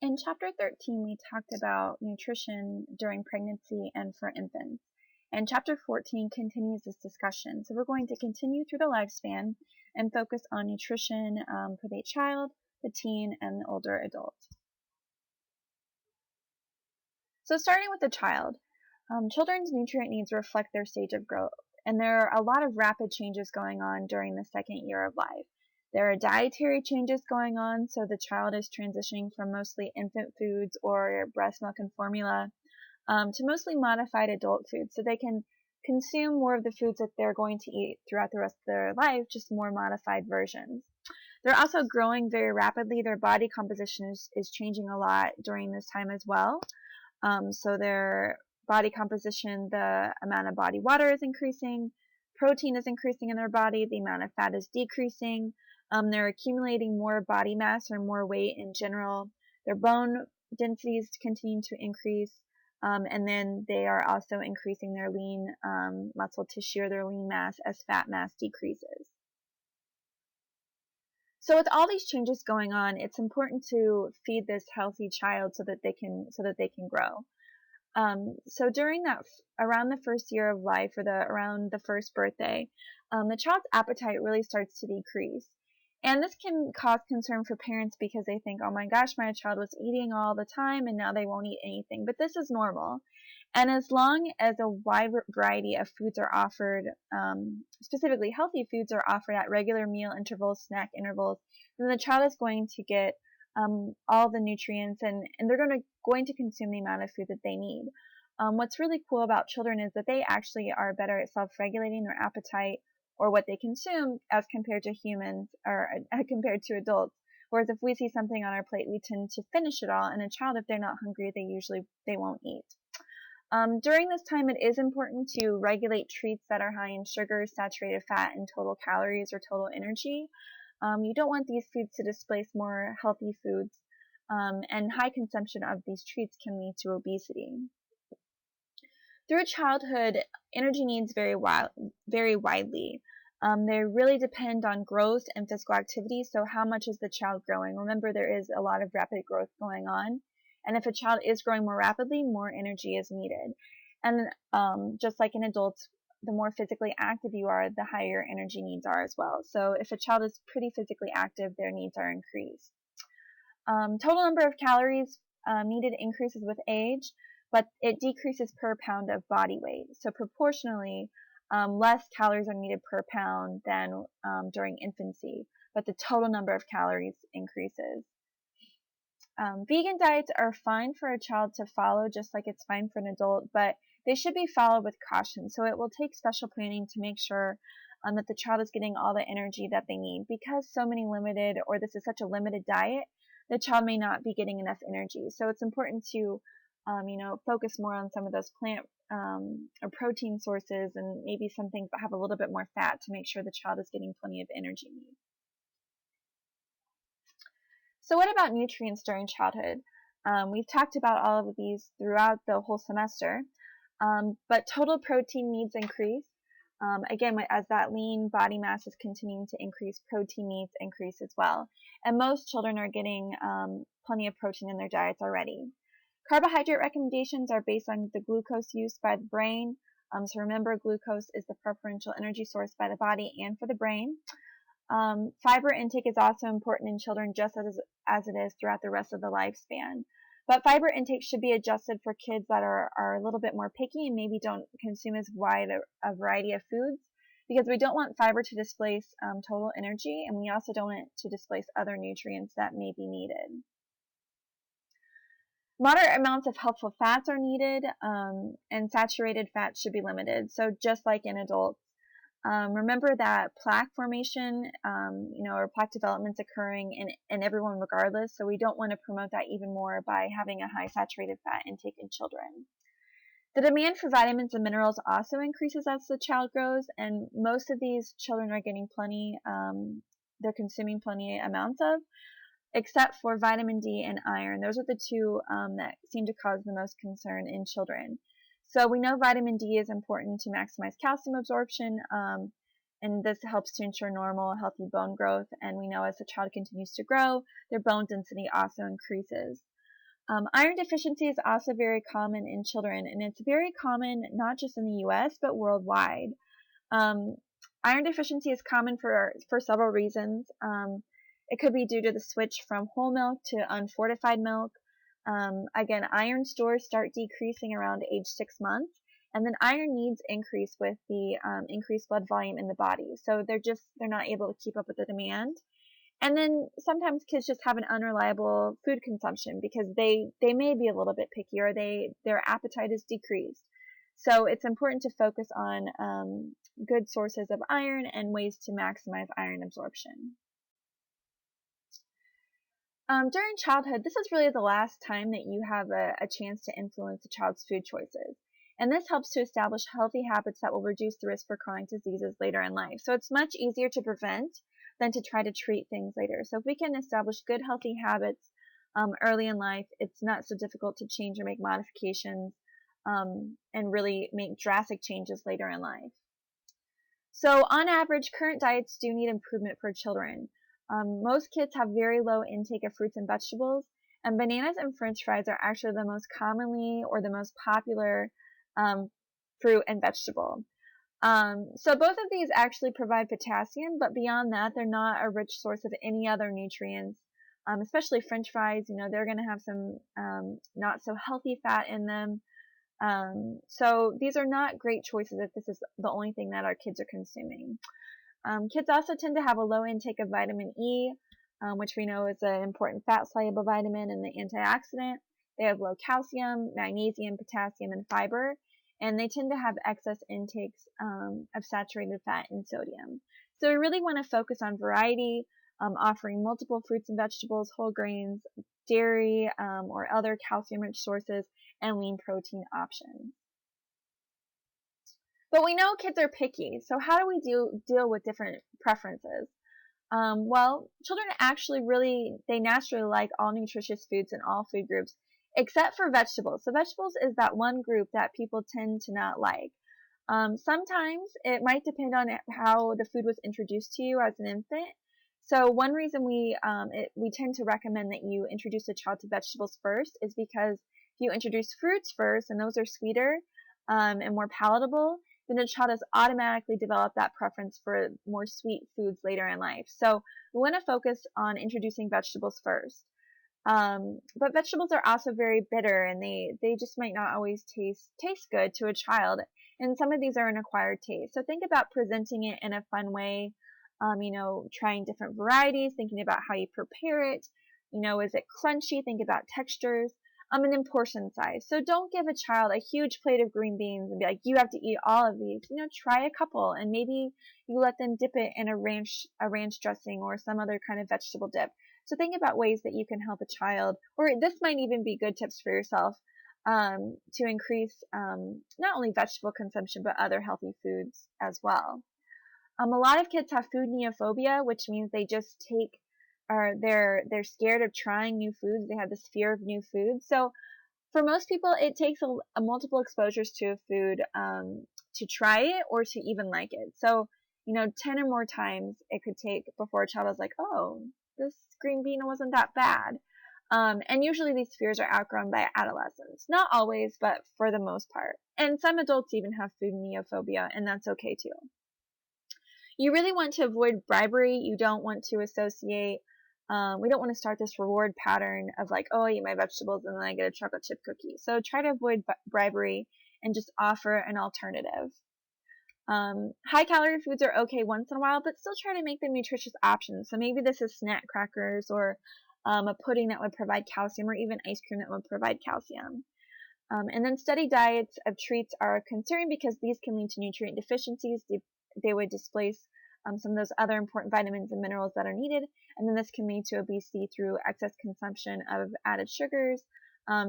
In chapter 13, we talked about nutrition during pregnancy and for infants. And chapter 14 continues this discussion. So we're going to continue through the lifespan and focus on nutrition for the child, the teen, and the older adult. So starting with the child, children's nutrient needs reflect their stage of growth. And there are a lot of rapid changes going on during the second year of life. There are dietary changes going on, so the child is transitioning from mostly infant foods or breast milk and formula to mostly modified adult foods, so they can consume more of the foods that they're going to eat throughout the rest of their life, just more modified versions. They're also growing very rapidly. Their body composition is changing a lot during this time as well. So their body composition, the amount of body water is increasing, protein is increasing in their body, the amount of fat is decreasing. They're accumulating more body mass or more weight in general. Their bone densities continue to increase. And then they are also increasing their lean muscle tissue or their lean mass as fat mass decreases. So with all these changes going on, it's important to feed this healthy child so that they can grow. So during around the first year of life or around the first birthday, the child's appetite really starts to decrease. And this can cause concern for parents because they think, oh my gosh, my child was eating all the time and now they won't eat anything. But this is normal. And as long as a wide variety of foods are offered, specifically healthy foods are offered at regular meal intervals, snack intervals, then the child is going to get all the nutrients and they're going to consume the amount of food that they need. What's really cool about children is that they actually are better at self-regulating their appetite or what they consume as compared to humans or compared to adults. Whereas if we see something on our plate, we tend to finish it all. And a child, if they're not hungry, they won't eat. During this time, it is important to regulate treats that are high in sugar, saturated fat, and total calories or total energy. You don't want these foods to displace more healthy foods, and high consumption of these treats can lead to obesity. Through childhood, energy needs vary widely. They really depend on growth and physical activity, so how much is the child growing? Remember, there is a lot of rapid growth going on, and if a child is growing more rapidly, more energy is needed. And just like in adults, the more physically active you are, the higher energy needs are as well. So if a child is pretty physically active, their needs are increased. Total number of calories needed increases with age, but it decreases per pound of body weight. So proportionally, less calories are needed per pound than during infancy, but the total number of calories increases. Vegan diets are fine for a child to follow, just like it's fine for an adult, but they should be followed with caution. So it will take special planning to make sure that the child is getting all the energy that they need. Because this is such a limited diet, the child may not be getting enough energy. So it's important to, focus more on some of those plant or protein sources and maybe some things that have a little bit more fat to make sure the child is getting plenty of energy needs. So what about nutrients during childhood? We've talked about all of these throughout the whole semester, but total protein needs increase. Again, as that lean body mass is continuing to increase, protein needs increase as well. And most children are getting plenty of protein in their diets already. Carbohydrate recommendations are based on the glucose use by the brain. So remember, glucose is the preferential energy source by the body and for the brain. Fiber intake is also important in children just as it is throughout the rest of the lifespan. But fiber intake should be adjusted for kids that are a little bit more picky and maybe don't consume as wide a variety of foods, because we don't want fiber to displace total energy, and we also don't want it to displace other nutrients that may be needed. Moderate amounts of helpful fats are needed, and saturated fats should be limited. So just like in adults, remember that plaque formation, or plaque development is occurring in everyone regardless, so we don't want to promote that even more by having a high saturated fat intake in children. The demand for vitamins and minerals also increases as the child grows, and most of these children are getting plenty, they're consuming plenty amounts of, except for vitamin D and iron. Those are the two that seem to cause the most concern in children. So we know vitamin D is important to maximize calcium absorption, and this helps to ensure normal, healthy bone growth. And we know as the child continues to grow, their bone density also increases. Iron deficiency is also very common in children, and it's very common not just in the US, but worldwide. Um, Iron deficiency is common for several reasons. It could be due to the switch from whole milk to unfortified milk. Again, iron stores start decreasing around age 6 months, and then iron needs increase with the increased blood volume in the body. So they're not able to keep up with the demand. And then sometimes kids just have an unreliable food consumption because they may be a little bit picky, or their appetite is decreased. So it's important to focus on good sources of iron and ways to maximize iron absorption. During childhood, this is really the last time that you have a chance to influence a child's food choices. And this helps to establish healthy habits that will reduce the risk for chronic diseases later in life. So it's much easier to prevent than to try to treat things later. So if we can establish good, healthy habits early in life, it's not so difficult to change or make modifications and really make drastic changes later in life. So on average, current diets do need improvement for children. Most kids have very low intake of fruits and vegetables, and bananas and french fries are actually the most commonly or the most popular fruit and vegetable. So both of these actually provide potassium, but beyond that, they're not a rich source of any other nutrients. Especially french fries, they're going to have some not so healthy fat in them. So these are not great choices if this is the only thing that our kids are consuming. Kids also tend to have a low intake of vitamin E, which we know is an important fat-soluble vitamin and the antioxidant. They have low calcium, magnesium, potassium, and fiber, and they tend to have excess intakes of saturated fat and sodium. So we really want to focus on variety, offering multiple fruits and vegetables, whole grains, dairy, or other calcium-rich sources, and lean protein options. But we know kids are picky, so how do we deal with different preferences? Well, children actually they naturally like all nutritious foods in all food groups, except for vegetables. So vegetables is that one group that people tend to not like. Sometimes it might depend on how the food was introduced to you as an infant. So one reason we tend to recommend that you introduce a child to vegetables first is because if you introduce fruits first, and those are sweeter and more palatable, then the child has automatically developed that preference for more sweet foods later in life. So we want to focus on introducing vegetables first. But vegetables are also very bitter, and they just might not always taste good to a child. And some of these are an acquired taste. So think about presenting it in a fun way. Trying different varieties, thinking about how you prepare it. Is it crunchy? Think about textures. And then portion size. So don't give a child a huge plate of green beans and be like, you have to eat all of these. Try a couple, and maybe you let them dip it in a ranch dressing or some other kind of vegetable dip. So think about ways that you can help a child, or this might even be good tips for yourself, to increase not only vegetable consumption, but other healthy foods as well. A lot of kids have food neophobia, which means they just they're scared of trying new foods. They have this fear of new foods. So for most people, it takes a multiple exposures to a food to try it or to even like it. So 10 or more times it could take before a child is like, oh, this green bean wasn't that bad. And usually these fears are outgrown by adolescents. Not always, but for the most part. And some adults even have food neophobia, and that's okay too. You really want to avoid bribery. You don't want to associate, we don't want to start this reward pattern of like, oh, I eat my vegetables and then I get a chocolate chip cookie. So try to avoid bribery and just offer an alternative. High calorie foods are okay once in a while, but still try to make them nutritious options. So maybe this is snack crackers, or a pudding that would provide calcium, or even ice cream that would provide calcium. And then steady diets of treats are concerning because these can lead to nutrient deficiencies. They would displace some of those other important vitamins and minerals that are needed, and then this can lead to obesity through excess consumption of added sugars,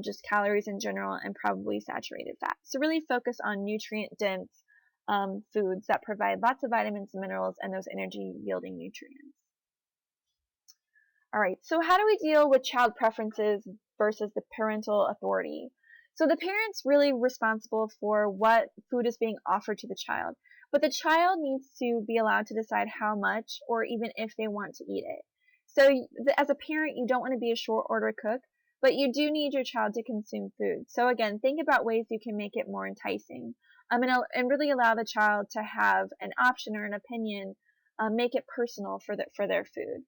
just calories in general, and probably saturated fat. So really focus on nutrient-dense foods that provide lots of vitamins and minerals and those energy-yielding nutrients. All right, so how do we deal with child preferences versus the parental authority? So the parent's really responsible for what food is being offered to the child, but the child needs to be allowed to decide how much or even if they want to eat it. So as a parent, you don't want to be a short order cook. but you do need your child to consume food. So again, think about ways you can make it more enticing, and really allow the child to have an option or an opinion. Make it personal for their food.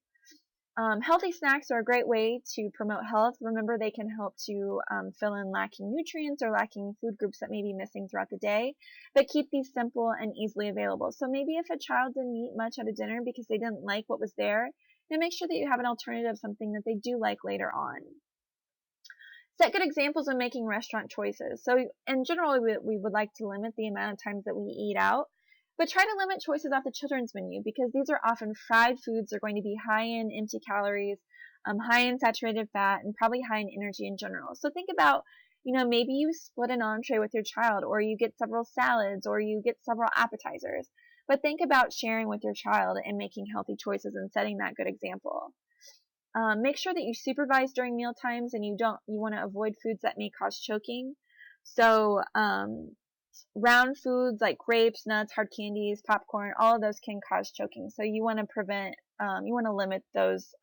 Healthy snacks are a great way to promote health. Remember, they can help to fill in lacking nutrients or lacking food groups that may be missing throughout the day, but keep these simple and easily available. So maybe if a child didn't eat much at a dinner because they didn't like what was there, then make sure that you have an alternative, something that they do like later on. Set good examples when making restaurant choices. So in general, we would like to limit the amount of times that we eat out, but try to limit choices off the children's menu because these are often fried foods. They're going to be high in empty calories, high in saturated fat, and probably high in energy in general. So think about, maybe you split an entree with your child, or you get several salads, or you get several appetizers. But think about sharing with your child and making healthy choices and setting that good example. Make sure that you supervise during meal times, and you want to avoid foods that may cause choking. So round foods like grapes, nuts, hard candies, popcorn, all of those can cause choking. So you want to limit those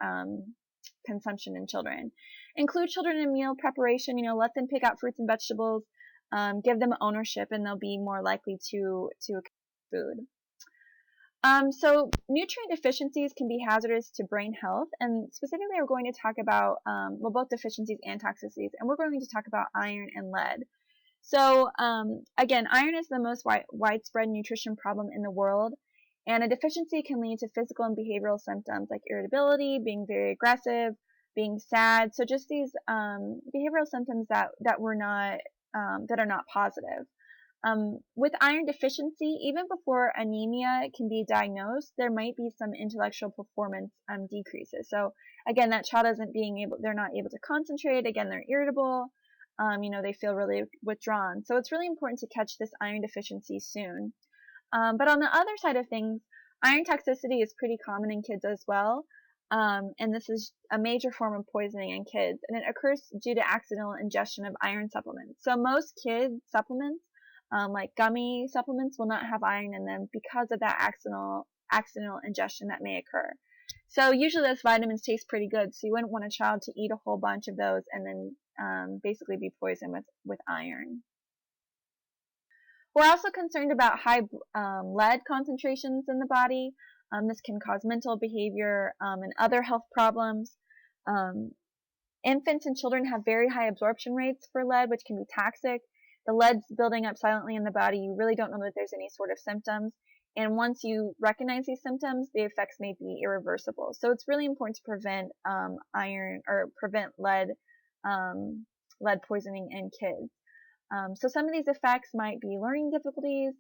consumption in children. Include children in meal preparation. Let them pick out fruits and vegetables. Give them ownership, and they'll be more likely to food. So nutrient deficiencies can be hazardous to brain health, and specifically we're going to talk about, both deficiencies and toxicities, and we're going to talk about iron and lead. So again, iron is the most widespread nutrition problem in the world, and a deficiency can lead to physical and behavioral symptoms like irritability, being very aggressive, being sad. So just these behavioral symptoms that are not positive. With iron deficiency, even before anemia can be diagnosed, there might be some intellectual performance decreases. So again, that child they're not able to concentrate. Again, they're irritable. They feel really withdrawn. So it's really important to catch this iron deficiency soon. But on the other side of things, iron toxicity is pretty common in kids as well. And this is a major form of poisoning in kids, and it occurs due to accidental ingestion of iron supplements. So most kids supplements, like gummy supplements, will not have iron in them because of that accidental ingestion that may occur. So usually those vitamins taste pretty good, so you wouldn't want a child to eat a whole bunch of those and then basically be poisoned with iron. We're also concerned about high lead concentrations in the body. This can cause mental behavior and other health problems. Infants and children have very high absorption rates for lead, which can be toxic. The lead's building up silently in the body. You really don't know that there's any sort of symptoms. And once you recognize these symptoms, the effects may be irreversible. So it's really important to prevent lead poisoning in kids. So some of these effects might be learning difficulties,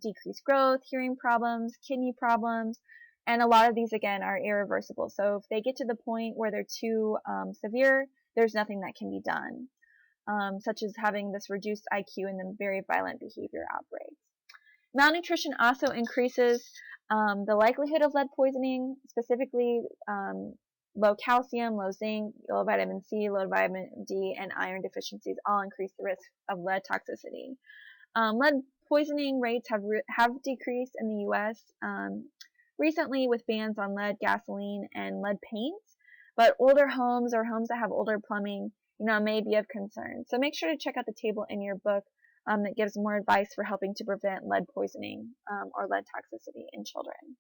decreased growth, hearing problems, kidney problems, and a lot of these, again, are irreversible. So if they get to the point where they're too severe, there's nothing that can be done, such as having this reduced IQ and then very violent behavior outbreaks. Malnutrition also increases the likelihood of lead poisoning, specifically low calcium, low zinc, low vitamin C, low vitamin D, and iron deficiencies all increase the risk of lead toxicity. Lead poisoning rates have decreased in the U.S. Recently with bans on lead gasoline and lead paints, but older homes or homes that have older plumbing, may be of concern. So make sure to check out the table in your book that gives more advice for helping to prevent lead poisoning or lead toxicity in children.